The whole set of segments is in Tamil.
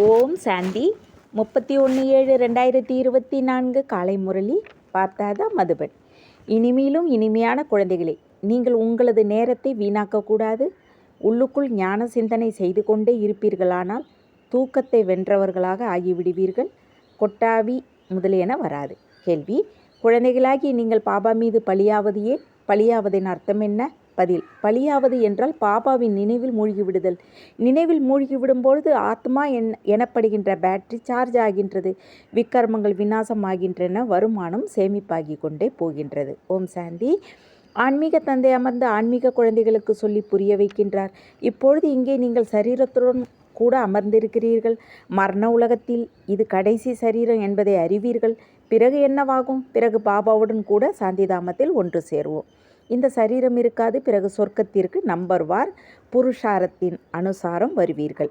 ஓம் சாந்தி 31/7/2024 காலை முரளி பார்த்தாத மதுபன். இனிமேலும் இனிமையான குழந்தைகளே, நீங்கள் உங்களது நேரத்தை வீணாக்கக்கூடாது. உள்ளுக்குள் ஞான சிந்தனை செய்து கொண்டே இருப்பீர்களானால் தூக்கத்தை வென்றவர்களாக ஆகிவிடுவீர்கள். கொட்டாவி முதலியன வராது. கேள்வி: குழந்தைகளாகி நீங்கள் பாபா மீது பழியாவது ஏன்? பழியாவதின் அர்த்தம் என்ன? பதில்: பழியாவது என்றால் பாபாவின் நினைவில் மூழ்கிவிடுதல். நினைவில் மூழ்கிவிடும்பொழுது ஆத்மா எனப்படுகின்ற பேட்டரி சார்ஜ் ஆகின்றது. விக்கர்மங்கள் விநாசமாகின்றன. வருமானம் சேமிப்பாகி கொண்டே போகின்றது. ஓம் சாந்தி. ஆன்மீக தந்தை அமர்ந்து ஆன்மீக குழந்தைகளுக்கு சொல்லி புரிய வைக்கின்றார். இப்பொழுது இங்கே நீங்கள் சரீரத்துடன் கூட அமர்ந்திருக்கிறீர்கள். மரண உலகத்தில் இது கடைசி சரீரம் என்பதை அறிவீர்கள். பிறகு என்னவாகும்? பிறகு பாபாவுடன் கூட சாந்திதாமத்தில் ஒன்று சேருவோம். இந்த சரீரம் இருக்காது. பிறகு சொர்க்கத்திற்கு நம்பர்வார் புருஷாரத்தின் அனுசாரம் வருவீர்கள்.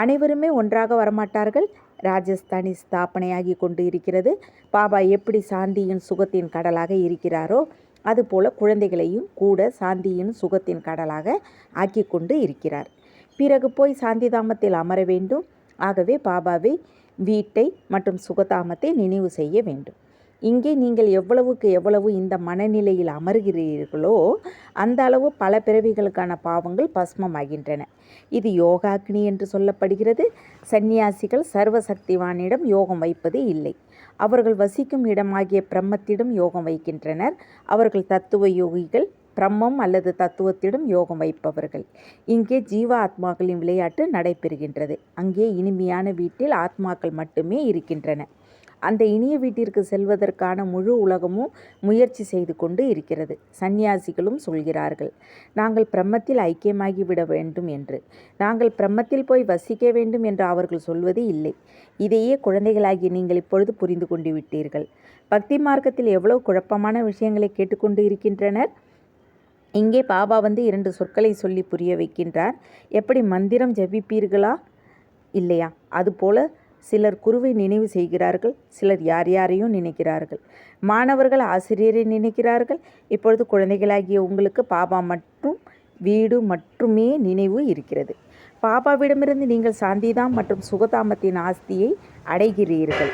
அனைவருமே ஒன்றாக வரமாட்டார்கள். ராஜஸ்தானி ஸ்தாபனையாகி கொண்டு இருக்கிறது. பாபா எப்படி சாந்தியின் சுகத்தின் கடலாக இருக்கிறாரோ அதுபோல குழந்தைகளையும் கூட சாந்தியின் சுகத்தின் கடலாக ஆக்கி கொண்டு இருக்கிறார். பிறகு போய் சாந்திதாமத்தில் அமர வேண்டும். ஆகவே பாபாவை வீட்டை மற்றும் சுகதாமத்தை நினைவு செய்ய வேண்டும். இங்கே நீங்கள் எவ்வளவுக்கு எவ்வளவு இந்த மனநிலையில் அமர்கிறீர்களோ அந்த அளவு பல பிறவிகளுக்கான பாவங்கள் பஸ்மமாகின்றன. இது யோகாக்னி என்று சொல்லப்படுகிறது. சந்நியாசிகள் சர்வசக்திவானிடம் யோகம் வைப்பது இல்லை. அவர்கள் வசிக்கும் இடமாகிய பிரம்மத்திடம் யோகம் வைக்கின்றனர். அவர்கள் தத்துவ யோகிகள், பிரம்மம் அல்லது தத்துவத்திடம் யோகம் வைப்பவர்கள். இங்கே ஜீவ ஆத்மாக்களின் விளையாட்டு நடைபெறுகின்றது. அங்கே இனிமையான வீட்டில் ஆத்மாக்கள் மட்டுமே இருக்கின்றன. அந்த இனிய வீட்டிற்கு செல்வதற்கான முழு உலகமும் முயற்சி செய்து கொண்டு இருக்கிறது. சந்நியாசிகளும் சொல்கிறார்கள், நாங்கள் பிரம்மத்தில் ஐக்கியமாகிவிட வேண்டும் என்று. நாங்கள் பிரம்மத்தில் போய் வசிக்க வேண்டும் என்று அவர்கள் சொல்வது இல்லை. இதையே குழந்தைகளாகி நீங்கள் இப்பொழுது புரிந்து கொண்டு விட்டீர்கள். பக்தி மார்க்கத்தில் எவ்வளவு குழப்பமான விஷயங்களை கேட்டுக்கொண்டு இருக்கின்றனர். இங்கே பாபா வந்து 2 சொற்களை சொல்லி புரிய வைக்கின்றார். எப்படி மந்திரம் ஜபிப்பீர்களா இல்லையா? அதுபோல சிலர் குருவை நினைவு செய்கிறார்கள். சிலர் யார் யாரையும் நினைக்கிறார்கள். மாணவர்கள் ஆசிரியரை நினைக்கிறார்கள். இப்பொழுது குழந்தைகளாகிய உங்களுக்கு பாபா மற்றும் வீடு மட்டுமே நினைவு இருக்கிறது. பாபாவிடமிருந்து நீங்கள் சாந்திதாம் மற்றும் சுகதாமத்தின் ஆஸ்தியை அடைகிறீர்கள்.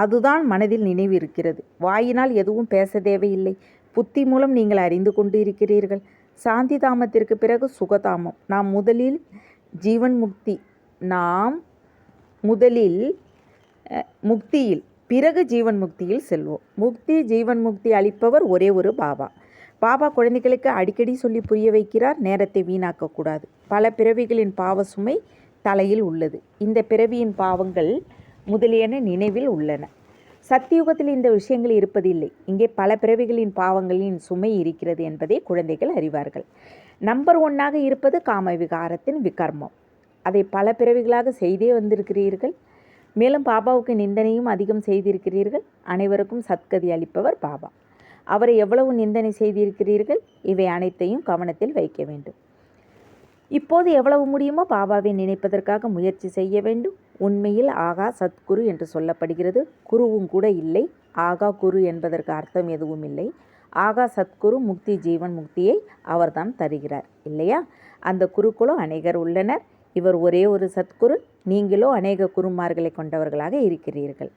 அதுதான் மனதில் நினைவு இருக்கிறது. வாயினால் எதுவும் பேச தேவையில்லை. புத்தி மூலம் நீங்கள் அறிந்து கொண்டு இருக்கிறீர்கள். சாந்திதாமத்திற்கு பிறகு சுகதாமம். நாம் முதலில் முக்தியில் பிறகு ஜீவன் முக்தியில் செல்வோம். ஜீவன் முக்தி அளிப்பவர் ஒரே ஒரு பாபா. பாபா குழந்தைகளுக்கு அடிக்கடி சொல்லி புரிய வைக்கிறார், நேரத்தை வீணாக்கக்கூடாது. பல பிறவிகளின் பாவ சுமை தலையில் உள்ளது. இந்த பிறவியின் பாவங்கள் முதலியன நினைவில் உள்ளன. சத்தியுகத்தில் இந்த விஷயங்கள் இருப்பதில்லை. இங்கே பல பிறவிகளின் பாவங்களின் சுமை இருக்கிறது என்பதை குழந்தைகள் அறிவார்கள். நம்பர் 1 இருப்பது காம விகாரத்தின் விகர்மம். அதை பல பிறவிகளாக செய்தே வந்திருக்கிறீர்கள். மேலும் பாபாவுக்கு நிந்தனையும் அதிகம் செய்திருக்கிறீர்கள். அனைவருக்கும் சத்கதி அளிப்பவர் பாபா. அவரை எவ்வளவு நிந்தனை செய்திருக்கிறீர்கள்? இவை அனைத்தையும் கவனத்தில் வைக்க வேண்டும். இப்போது எவ்வளவு முடியுமோ பாபாவை நினைப்பதற்காக முயற்சி செய்ய வேண்டும். உண்மையில் ஆகா சத்குரு என்று சொல்லப்படுகிறது. குருவும் கூட இல்லை. ஆகா குரு என்பதற்கு அர்த்தம் எதுவும் இல்லை. ஆகா சத்குரு முக்தி ஜீவன் முக்தியை அவர்தான் தருகிறார் இல்லையா? அந்த குருக்களோ அநேகர் உள்ளனர். இவர் ஒரே ஒரு சத்குரு. நீங்களோ அநேக குருமார்களை கொண்டவர்களாக இருக்கிறீர்கள்.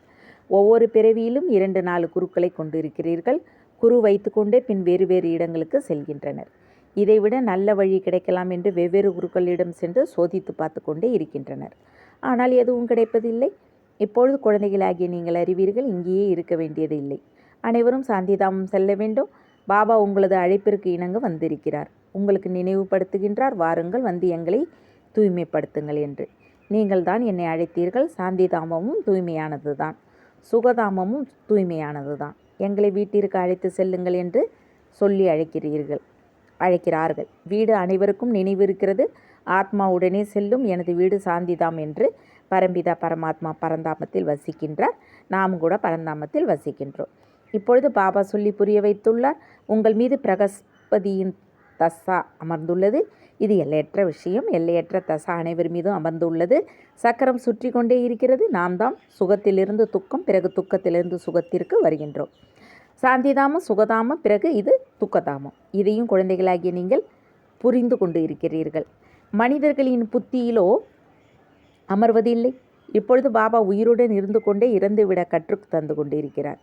ஒவ்வொரு பிறவியிலும் 2-4 குருக்களை கொண்டு இருக்கிறீர்கள். குரு வைத்துக்கொண்டே பின் வேறு வேறு இடங்களுக்கு செல்கின்றனர். இதைவிட நல்ல வழி கிடைக்கலாம் என்று வெவ்வேறு குருக்களிடம் சென்று சோதித்து பார்த்து கொண்டே இருக்கின்றனர். ஆனால் எதுவும் கிடைப்பதில்லை. இப்பொழுது குழந்தைகளாகிய நீங்கள் அறிவீர்கள், இங்கேயே இருக்க வேண்டியது இல்லை. அனைவரும் சாந்திதாமம் செல்ல வேண்டும். பாபா உங்களது அழைப்பிற்கு இணங்க வந்திருக்கிறார். உங்களுக்கு நினைவுபடுத்துகின்றார், வாருங்கள் வந்து எங்களை தூய்மைப்படுத்துங்கள் என்று. நீங்கள் தான் என்னை அழைத்தீர்கள். சாந்திதாமமும் தூய்மையானது தான், சுகதாமமும் தூய்மையானது தான். எங்களை வீட்டிற்கு அழைத்து செல்லுங்கள் என்று சொல்லி அழைக்கிறார்கள். வீடு அனைவருக்கும் நினைவு இருக்கிறது. ஆத்மா உடனே செல்லும். எனது வீடு சாந்திதாம் என்று பரம்பிதா பரமாத்மா பரந்தாமத்தில் வசிக்கின்றார். நாம் கூட பரந்தாமத்தில் வசிக்கின்றோம். இப்பொழுது பாபா சொல்லி புரிய வைத்துள்ளார். உங்கள் மீது பிரகஸ்பதியின் தசா அமர்ந்துள்ளது. இது எல்லையற்ற விஷயம். எல்லையற்ற தசா அனைவர் மீதும் அமர்ந்துள்ளது. சக்கரம் சுற்றி கொண்டே இருக்கிறது. நாம் தான் சுகத்திலிருந்து துக்கம், பிறகு துக்கத்திலிருந்து சுகத்திற்கு வருகின்றோம். சாந்திதாமம், சுகதாமம், பிறகு இது துக்கதாமம். இதையும் குழந்தைகளாகிய நீங்கள் புரிந்து கொண்டு இருக்கிறீர்கள். மனிதர்களின் புத்தியிலோ அமர்வதில்லை. இப்பொழுது பாபா உயிருடன் இருந்து கொண்டே இறந்துவிட கற்று தந்து கொண்டிருக்கிறார்.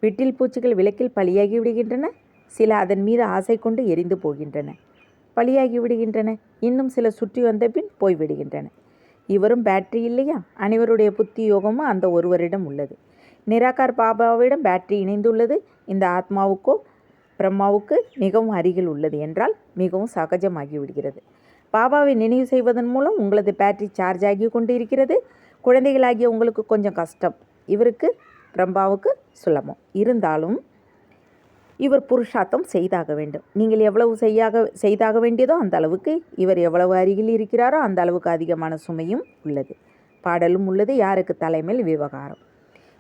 விட்டில் பூச்சிகள் விளக்கில் பலியாகி விடுகின்றன. சில அதன் மீது ஆசை கொண்டு எரிந்து போகின்றன, பலியாகி விடுகின்றன. இன்னும் சில சுற்றி வந்த பின் போய்விடுகின்றன. இவரும் பேட்டரி இல்லையா? அனைவருடைய புத்தி யோகமும் அந்த ஒருவரிடம் உள்ளது. நிராகார் பாபாவிடம் பேட்டரி இணைந்துள்ளது. இந்த ஆத்மாவுக்கோ பிரம்மாவுக்கு மிகவும் அருகில் உள்ளது என்றால் மிகவும் சகஜமாகிவிடுகிறது. பாபாவை நினைவு செய்வதன் மூலம் உங்களது பேட்டரி சார்ஜ் ஆகி கொண்டு இருக்கிறது. குழந்தைகளாகிய உங்களுக்கு கொஞ்சம் கஷ்டம், இவருக்கு பிரம்மாவுக்கு சுலபம். இருந்தாலும் இவர் புருஷார்த்தம் செய்தாக வேண்டும். நீங்கள் எவ்வளவு செய்தாக வேண்டியதோ அந்த அளவுக்கு, இவர் எவ்வளவு அருகில் இருக்கிறாரோ அந்த அளவுக்கு அதிகமான சுமையும் உள்ளது, பாடலும் உள்ளது. யாருக்கு தலைமையில் விவகாரம்,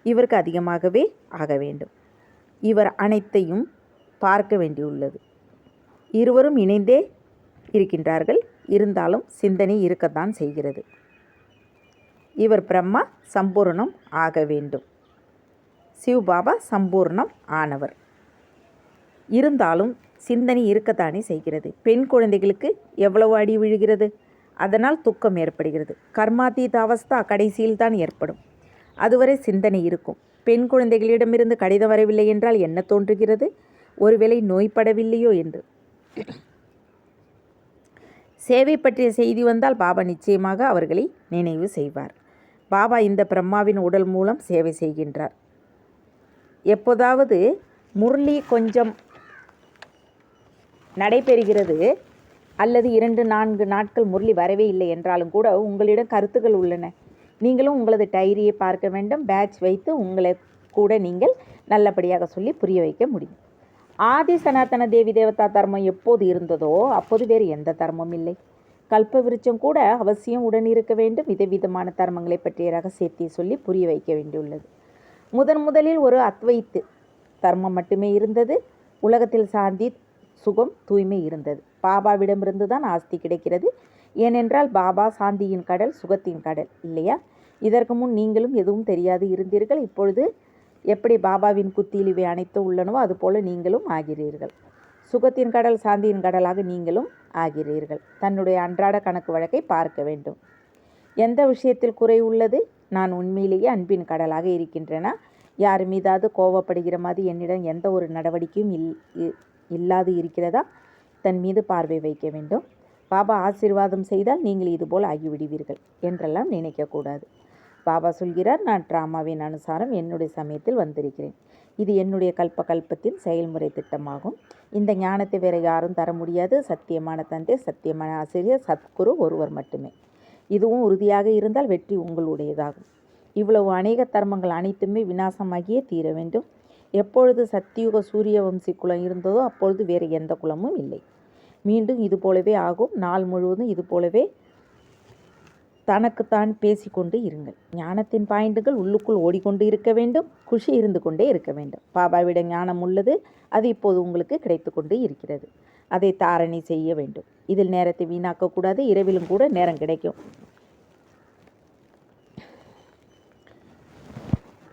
இவருக்கு அதிகமாகவே ஆக வேண்டும். இவர் அனைத்தையும் பார்க்க வேண்டியுள்ளது. இருவரும் இணைந்தே இருக்கின்றார்கள். இருந்தாலும் சிந்தனை இருக்கத்தான் செய்கிறது. இவர் பிரம்மா சம்பூர்ணம் ஆக வேண்டும். சிவபாபா சம்பூர்ணம் ஆனவர். இருந்தாலும் சிந்தனை இருக்கத்தானே செய்கிறது. பெண் குழந்தைகளுக்கு எவ்வளவு அடி விழுகிறது, அதனால் துக்கம் ஏற்படுகிறது. கர்மாதீத அவஸ்தா கடைசியில் தான் ஏற்படும். அதுவரை சிந்தனை இருக்கும். பெண் குழந்தைகளிடமிருந்து கடிதம் வரவில்லை என்றால் என்ன தோன்றுகிறது? ஒருவேளை நோய்படவில்லையோ என்று. சேவை பற்றிய செய்தி வந்தால் பாபா நிச்சயமாக அவர்களை நினைவு செய்வார். பாபா இந்த பிரம்மாவின் உடல் மூலம் சேவை செய்கின்றார். எப்போதாவது முரளி கொஞ்சம் நடைபெறுகிறது அல்லது 2-4 நாட்கள் முரளி வரவே இல்லை என்றாலும் கூட உங்களிடம் கருத்துக்கள் உள்ளன. நீங்களும் உங்களது டைரியை பார்க்க வேண்டும். பேட்ச் வைத்து உங்களை கூட நீங்கள் நல்லபடியாக சொல்லி புரிய வைக்க முடியும். ஆதி சனாதன தேவி தேவதா தர்மம் எப்போது இருந்ததோ அப்போது வேறு எந்த தர்மமும் இல்லை. கல்ப விருட்சம் கூட அவசியம் உடன் இருக்க வேண்டும். விதவிதமான தர்மங்களை பற்றிய ரகசியத்தை சொல்லி புரிய வைக்க வேண்டியுள்ளது. முதலில் ஒரு அத்வைத்து தர்மம் மட்டுமே இருந்தது. உலகத்தில் சாந்தி, சுகம், தூய்மை இருந்தது. பாபாவிடமிருந்து தான் ஆஸ்தி கிடைக்கிறது. ஏனென்றால் பாபா சாந்தியின் கடல், சுகத்தின் கடல் இல்லையா? இதற்கு முன் நீங்களும் எதுவும் தெரியாது இருந்தீர்கள். இப்பொழுது எப்படி பாபாவின் புத்தியில் இவை அனைத்தும் உள்ளனவோ அதுபோல நீங்களும் ஆகிறீர்கள். சுகத்தின் கடல், சாந்தியின் கடலாக நீங்களும் ஆகிறீர்கள். தன்னுடைய அன்றாட கணக்கு வழக்கை பார்க்க வேண்டும். எந்த விஷயத்தில் குறை உள்ளது? நான் உண்மையிலேயே அன்பின் கடலாக இருக்கின்றன. யார் மீதாவது கோவப்படுகிற மாதிரி என்னிடம் எந்த ஒரு நடவடிக்கையும் இல்லாது இருக்கிறதா? தன் மீது பார்வை வைக்க வேண்டும். பாபா ஆசீர்வாதம் செய்தால் நீங்கள் இதுபோல் ஆகிவிடுவீர்கள் என்றெல்லாம் நினைக்கக்கூடாது. பாபா சொல்கிறார், நான் டிராமாவின் அனுசாரம் என்னுடைய சமயத்தில் வந்திருக்கிறேன். இது என்னுடைய கல்பத்தின் செயல்முறை திட்டமாகும். இந்த ஞானத்தை வேறு யாரும் தர முடியாது. சத்தியமான தந்தை, சத்தியமான ஆசிரியர், சத்குரு ஒருவர் மட்டுமே. இதுவும் உறுதியாக இருந்தால் வெற்றி உங்களுடையதாகும். இவ்வளவு அநேக தர்மங்கள் அனைத்துமே விநாசமாகியே தீர வேண்டும். எப்பொழுது சத்தியுக சூரிய வம்சி குலம் இருந்ததோ அப்பொழுது வேறு எந்த குலமும் இல்லை. மீண்டும் இது போலவே ஆகும். நாள் முழுவதும் இது போலவே தனக்குத்தான் பேசிக்கொண்டு இருங்கள். ஞானத்தின் பாயிண்டுகள் உள்ளுக்குள் ஓடிக்கொண்டு இருக்க வேண்டும். குஷி இருந்து கொண்டே இருக்க வேண்டும். பாபாவிட ஞானம் உள்ளது. அது இப்போது உங்களுக்கு கிடைத்து கொண்டு இருக்கிறது. அதை தாரணை செய்ய வேண்டும். இதில் நேரத்தை வீணாக்கக்கூடாது. இரவிலும் கூட நேரம் கிடைக்கும்.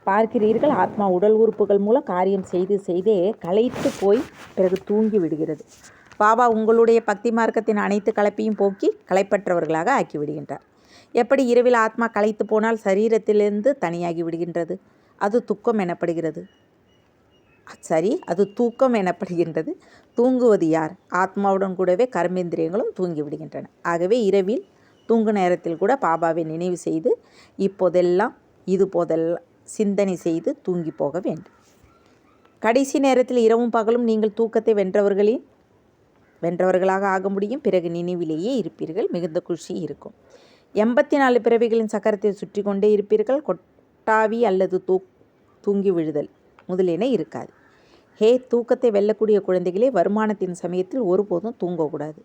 பார்க்கிறீர்கள், ஆத்மா உடல் உறுப்புகள் மூலம் காரியம் செய்தே களைத்து போய் பிறகு தூங்கி விடுகிறது. பாபா உங்களுடைய பக்தி மார்க்கத்தின் அனைத்து களைப்பையும் போக்கி களைப்பற்றவர்களாக ஆக்கி விடுகின்றார். எப்படி இரவில் ஆத்மா களைத்து போனால் சரீரத்திலிருந்து தனியாகி விடுகின்றது? அது துக்கம் எனப்படுகிறது. அது தூக்கம் எனப்படுகின்றது. தூங்குவது யார்? ஆத்மாவுடன் கூடவே கர்மேந்திரியங்களும் தூங்கி விடுகின்றன. ஆகவே இரவில் தூங்கு நேரத்தில் கூட பாபாவை நினைவு செய்து இதுபோதெல்லாம் சிந்தனை செய்து தூங்கி போக வேண்டும். கடைசி நேரத்தில் இரவும் பகலும் நீங்கள் தூக்கத்தை வென்றவர்களாக ஆக முடியும். பிறகு நினைவிலேயே இருப்பீர்கள். மிகுந்த குஷி இருக்கும். 84 பிறவிகளின் சக்கரத்தை சுற்றி கொண்டே இருப்பீர்கள். கொட்டாவி அல்லது தூங்கி விழுதல் முதலியன இருக்காது. தூக்கத்தை வெல்லக்கூடிய குழந்தைகளே, வருமானத்தின் சமயத்தில் ஒருபோதும் தூங்கக்கூடாது.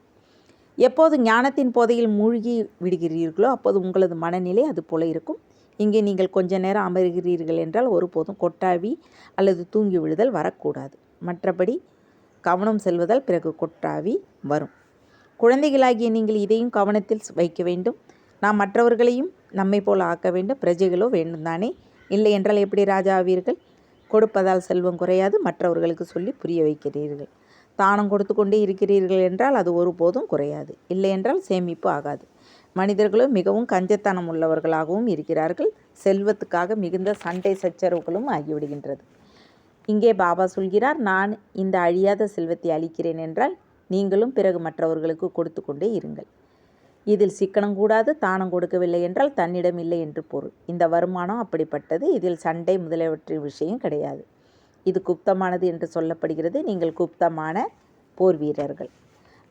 எப்போது ஞானத்தின் போதையில் மூழ்கி விடுகிறீர்களோ அப்போது உங்களது மனநிலை அது போல இருக்கும். இங்கே நீங்கள் கொஞ்ச நேரம் அமர்கிறீர்கள் என்றால் ஒருபோதும் கொட்டாவி அல்லது தூங்கி விழுதல் வரக்கூடாது. மற்றபடி கவனம் செல்வதால் பிறகு கொட்டாவி வரும். குழந்தைகளாகிய நீங்கள் இதையும் கவனத்தில் வைக்க வேண்டும். நாம் மற்றவர்களையும் நம்மை போல ஆக்க வேண்டும். பிரஜைகளோ வேண்டும் தானே? இல்லை என்றால் எப்படி ராஜா ஆவீர்கள்? கொடுப்பதால் செல்வம் குறையாது. மற்றவர்களுக்கு சொல்லி புரிய வைக்கிறீர்கள். தானம் கொடுத்து கொண்டே இருக்கிறீர்கள் என்றால் அது ஒருபோதும் குறையாது. இல்லை என்றால் சேமிப்பு ஆகாது. மனிதர்களும் மிகவும் கஞ்சத்தனம் உள்ளவர்களாகவும் இருக்கிறார்கள். செல்வத்துக்காக மிகுந்த சண்டை சச்சரவுகளும் ஆகிவிடுகின்றது. இங்கே பாபா சொல்கிறார், நான் இந்த அழியாத செல்வத்தை அளிக்கிறேன் என்றால் நீங்களும் பிறகு மற்றவர்களுக்கு கொடுத்து கொண்டே இருங்கள். இதில் சிக்கனம் கூடாது. தானம் கொடுக்கவில்லை என்றால் தன்னிடம் இல்லை என்று பொருள். இந்த வருமானம் அப்படிப்பட்டது. இதில் சண்டை முதலியவற்றின் விஷயம் கிடையாது. இது குப்தமானது என்று சொல்லப்படுகிறது. நீங்கள் குப்தமான போர் வீரர்கள்.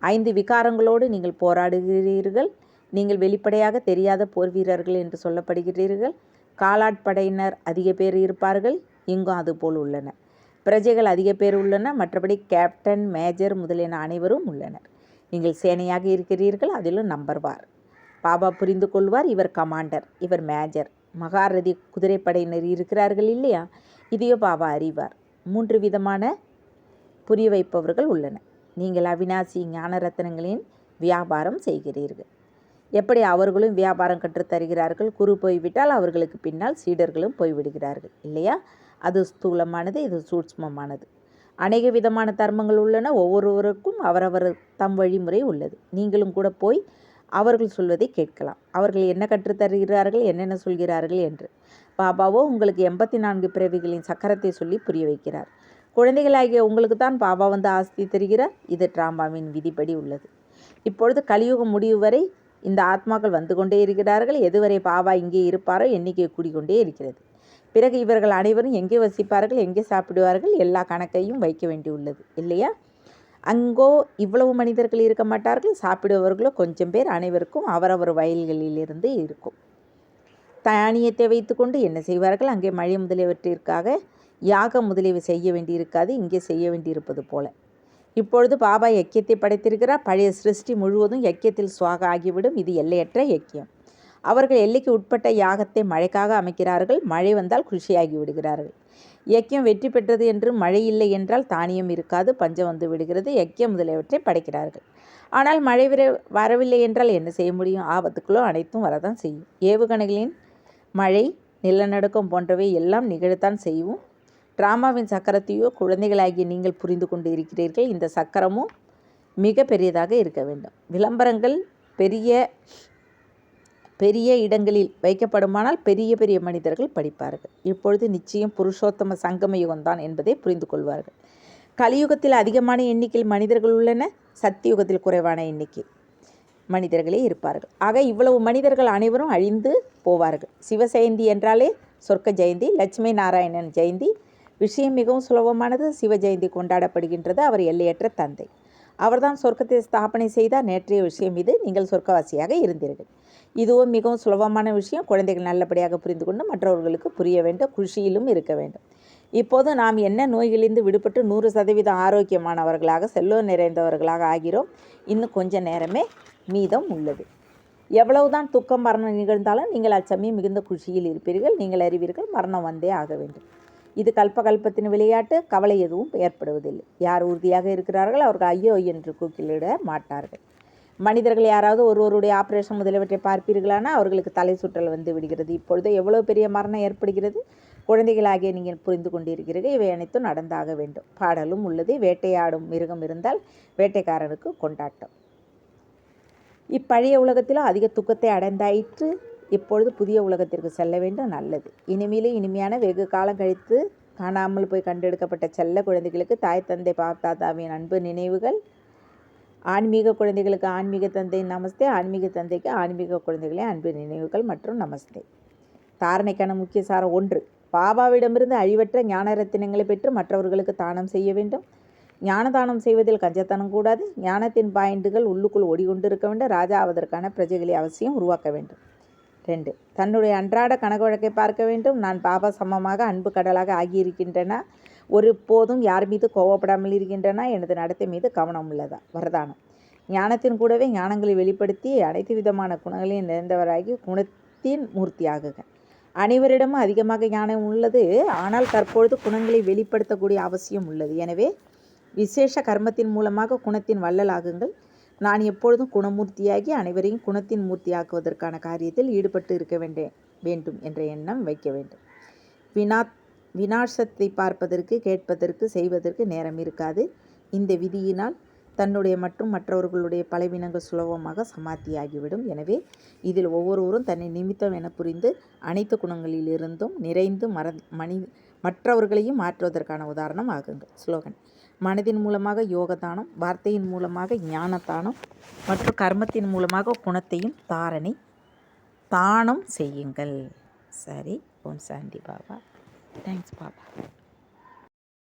5 விகாரங்களோடு நீங்கள் போராடுகிறீர்கள். நீங்கள் வெளிப்படையாக தெரியாத போர் வீரர்கள் என்று சொல்லப்படுகிறீர்கள். காலாட்படையினர் அதிக பேர் இருப்பார்கள். இங்கும் அதுபோல் உள்ளன. பிரஜைகள் அதிக பேர் உள்ளனர். மற்றபடி கேப்டன், மேஜர் முதலியன அனைவரும் உள்ளனர். நீங்கள் சேனையாக இருக்கிறீர்கள். அதிலும் நம்பர்வார். பாபா புரிந்து கொள்வார். இவர் கமாண்டர், இவர் மேஜர். மகாரதி குதிரைப்படையினர் இருக்கிறார்கள் இல்லையா? இதையோ பாபா அறிவார். 3 விதமான புரிய வைப்பவர்கள் உள்ளனர். நீங்கள் அவினாசி ஞான ரத்னங்களின் வியாபாரம் செய்கிறீர்கள். எப்படி அவர்களும் வியாபாரம் கற்றுத்தருகிறார்கள். குரு போய்விட்டால் அவர்களுக்கு பின்னால் சீடர்களும் போய்விடுகிறார்கள் இல்லையா? அது ஸ்தூலமானது, இது சூட்சுமமானது. அநேக விதமான தர்மங்கள் உள்ளன. ஒவ்வொருவருக்கும் அவரவர் தம் வழிமுறை உள்ளது. நீங்களும் கூட போய் அவர்கள் சொல்வதை கேட்கலாம். அவர்கள் என்ன கற்றுத்தருகிறார்கள், என்னென்ன சொல்கிறார்கள் என்று. பாபாவோ உங்களுக்கு 84 பிறவிகளின் சக்கரத்தை சொல்லி புரிய வைக்கிறார். குழந்தைகளாகிய உங்களுக்கு தான் பாபா வந்து ஆஸ்தி தருகிறார். இது டிராமாவின் விதிப்படி உள்ளது. இப்பொழுது கலியுகம் முடிவு வரை இந்த ஆத்மாக்கள் வந்து கொண்டே இருக்கிறார்கள். எதுவரை பாபா இங்கே இருப்பாரோ எண்ணிக்கை கூடிக்கொண்டே இருக்கிறது. பிறகு இவர்கள் அனைவரும் எங்கே வசிப்பார்கள், எங்கே சாப்பிடுவார்கள், எல்லா கணக்கையும் வைக்க வேண்டியுள்ளது இல்லையா? அங்கோ இவ்வளவு மனிதர்கள் இருக்க மாட்டார்கள். சாப்பிடுபவர்களோ கொஞ்சம் பேர். அனைவருக்கும் அவரவர் வயல்களிலிருந்து இருக்கும். தானியத்தை வைத்துக்கொண்டு என்ன செய்வார்கள்? அங்கே மழை முதலியவற்றிற்காக யாகம் முதலியவை செய்ய வேண்டியிருக்காது. இங்கே செய்ய வேண்டியிருப்பது போல. இப்பொழுது பாபா யக்கியத்தை படைத்திருக்கிறார். பழைய சிருஷ்டி முழுவதும் யக்கியத்தில் சுவாக ஆகிவிடும். இது எல்லையற்ற யக்கியம். அவர்கள் எல்லைக்கு உட்பட்ட யாகத்தை மழைக்காக அமைக்கிறார்கள். மழை வந்தால் குஷியாகி விடுகிறார்கள். யக்கியம் வெற்றி பெற்றது என்று மழை இல்லை என்றால் தானியம் இருக்காது. பஞ்சம் வந்து விடுகிறது. யக்கியம் முதலியவற்றை படைக்கிறார்கள். ஆனால் மழை வரவில்லை என்றால் என்ன செய்ய முடியும்? ஆபத்துக்களோ அனைத்தும் வரதான் செய்யும். ஏவுகணைகளின் மழை, நிலநடுக்கம் போன்றவை எல்லாம் நிகழத்தான் செய்யும். டிராமாவின் சக்கரத்தையோ குழந்தைகளாகிய நீங்கள் புரிந்து கொண்டு இருக்கிறீர்கள். இந்த சக்கரமும் மிக பெரியதாக இருக்க வேண்டும். விளம்பரங்கள் பெரிய இடங்களில் வைக்கப்படுமானால் பெரிய பெரிய மனிதர்கள் படிப்பார்கள். இப்பொழுது நிச்சயம் புருஷோத்தம சங்கம யுகம்தான் என்பதை புரிந்து கொள்வார்கள். கலியுகத்தில் அதிகமான எண்ணிக்கையில் மனிதர்கள் உள்ளன. சத்தியுகத்தில் குறைவான எண்ணிக்கை மனிதர்களே இருப்பார்கள். ஆக இவ்வளவு மனிதர்கள் அனைவரும் அழிந்து போவார்கள். சிவ ஜெயந்தி என்றாலே சொர்க்க ஜெயந்தி, லட்சுமி நாராயணன் ஜெயந்தி. விஷயம் மிகவும் சுலபமானது. சிவ ஜெயந்தி கொண்டாடப்படுகின்றது. அவர் எல்லையற்ற தந்தை. அவர்தான் சொர்க்கத்தை ஸ்தாபனை செய்தார். நேற்றைய விஷயம் இது. நீங்கள் சொர்க்கவாசியாக இருந்தீர்கள். இதுவும் மிகவும் சுலபமான விஷயம். குழந்தைகள் நல்லபடியாக புரிந்து கொண்டு மற்றவர்களுக்கு புரிய வேண்டும். குஷியிலும் இருக்க வேண்டும். இப்போது நாம் என்ன நோய்களிலிருந்து விடுபட்டு 100% ஆரோக்கியமானவர்களாக செல்வம் நிறைந்தவர்களாக ஆகிறோம். இன்னும் கொஞ்ச நேரமே மீதம் உள்ளது. எவ்வளவுதான் துக்கம் மரணம் நிகழ்ந்தாலும் நீங்கள் அச்சமயம் மிகுந்த குஷியில் இருப்பீர்கள். நீங்கள் அறிவீர்கள் மரணம் வந்தே ஆக வேண்டும். இது கல்பத்தின் விளையாட்டு. கவலை எதுவும் ஏற்படுவதில்லை. யார் உறுதியாக இருக்கிறார்கள் அவர்கள் ஐயோ என்று கூக்கிலிட மாட்டார்கள். மனிதர்கள் யாராவது ஒருவருடைய ஆப்ரேஷன் முதலியவற்றை பார்ப்பீர்களானால் அவர்களுக்கு தலை சுற்றல் வந்து விடுகிறது. இப்பொழுது எவ்வளோ பெரிய மரணம் ஏற்படுகிறது. குழந்தைகளாகிய நீங்கள் புரிந்து கொண்டிருக்கிறீர்கள். இவை அனைத்தும் நடந்தாக வேண்டும். பாடலும் உள்ளது. வேட்டையாடும் மிருகம் இருந்தால் வேட்டைக்காரனுக்கு கொண்டாட்டம். இப்பழைய உலகத்திலும் அதிக துக்கத்தை அடைந்தாயிற்று. இப்பொழுது புதிய உலகத்திற்கு செல்ல வேண்டும். நல்லது. இனிமேலும் இனிமையான வெகு காலம் கழித்து காணாமல் போய் கண்டெடுக்கப்பட்ட செல்ல குழந்தைகளுக்கு தாய் தந்தை தாத்தாவின் அன்பு நினைவுகள். ஆன்மீக குழந்தைகளுக்கு ஆன்மீக தந்தை நமஸ்தே. ஆன்மீக தந்தைக்கு ஆன்மீக குழந்தைகளே அன்பு நினைவுகள் மற்றும் நமஸ்தே. தாரணைக்கான முக்கிய சாரம் 1. பாபாவிடமிருந்து அழிவற்ற ஞான ரத்தினங்களை பெற்று மற்றவர்களுக்கு தானம் செய்ய வேண்டும். ஞானதானம் செய்வதில் கஞ்சத்தனம் கூடாது. ஞானத்தின் பாயிண்டுகள் உள்ளுக்குள் ஓடிக்கொண்டிருக்க வேண்டும். ராஜா ஆவதற்கான பிரஜைகளை அவசியம் உருவாக்க வேண்டும். 2. தன்னுடைய அன்றாட கணக்கு வழக்கை பார்க்க வேண்டும். நான் பாபா சமமாக அன்பு கடலாக ஆகியிருக்கின்றன. ஒரு போதும் யார் மீது கோவப்படாமல் இருக்கின்றன. எனது நடத்தை மீது கவனம் உள்ளதா? வரதானம். ஞானத்தின் கூடவே ஞானங்களை வெளிப்படுத்தி அனைத்து விதமான குணங்களையும் நிறைந்தவராகி குணத்தின் மூர்த்தியாகுக. அனைவரிடமும் அதிகமாக ஞானம் உள்ளது. ஆனால் தற்பொழுது குணங்களை வெளிப்படுத்தக்கூடிய அவசியம் உள்ளது. எனவே விசேஷ கர்மத்தின் மூலமாக குணத்தின் வள்ளலாகுங்கள். நான் எப்பொழுதும் குணமூர்த்தியாகி அனைவரையும் குணத்தின் மூர்த்தியாக்குவதற்கான காரியத்தில் ஈடுபட்டு இருக்க வேண்டும் என்ற எண்ணம் வைக்க வேண்டும். வினாசத்தை பார்ப்பதற்கு, கேட்பதற்கு, செய்வதற்கு நேரம் இருக்காது. இந்த விதியினால் தன்னுடைய மற்றும் மற்றவர்களுடைய பலவீனங்கள் சுலபமாக சமாப்தியாகிவிடும். எனவே இதில் ஒவ்வொருவரும் தன்னை நிமித்தம் என புரிந்து அனைத்து குணங்களிலிருந்தும் நிறைந்து மற்றவர்களையும் மாற்றுவதற்கான உதாரணம் ஆகுங்கள். ஸ்லோகன்: மனதின் மூலமாக யோகதானம், வார்த்தையின் மூலமாக ஞானதானம் மற்றும் கர்மத்தின் மூலமாக குணத்தையும் தானம் செய்யுங்கள். சரி. ஓம் சாந்தி பாபா. தேங்க்ஸ் பாபா.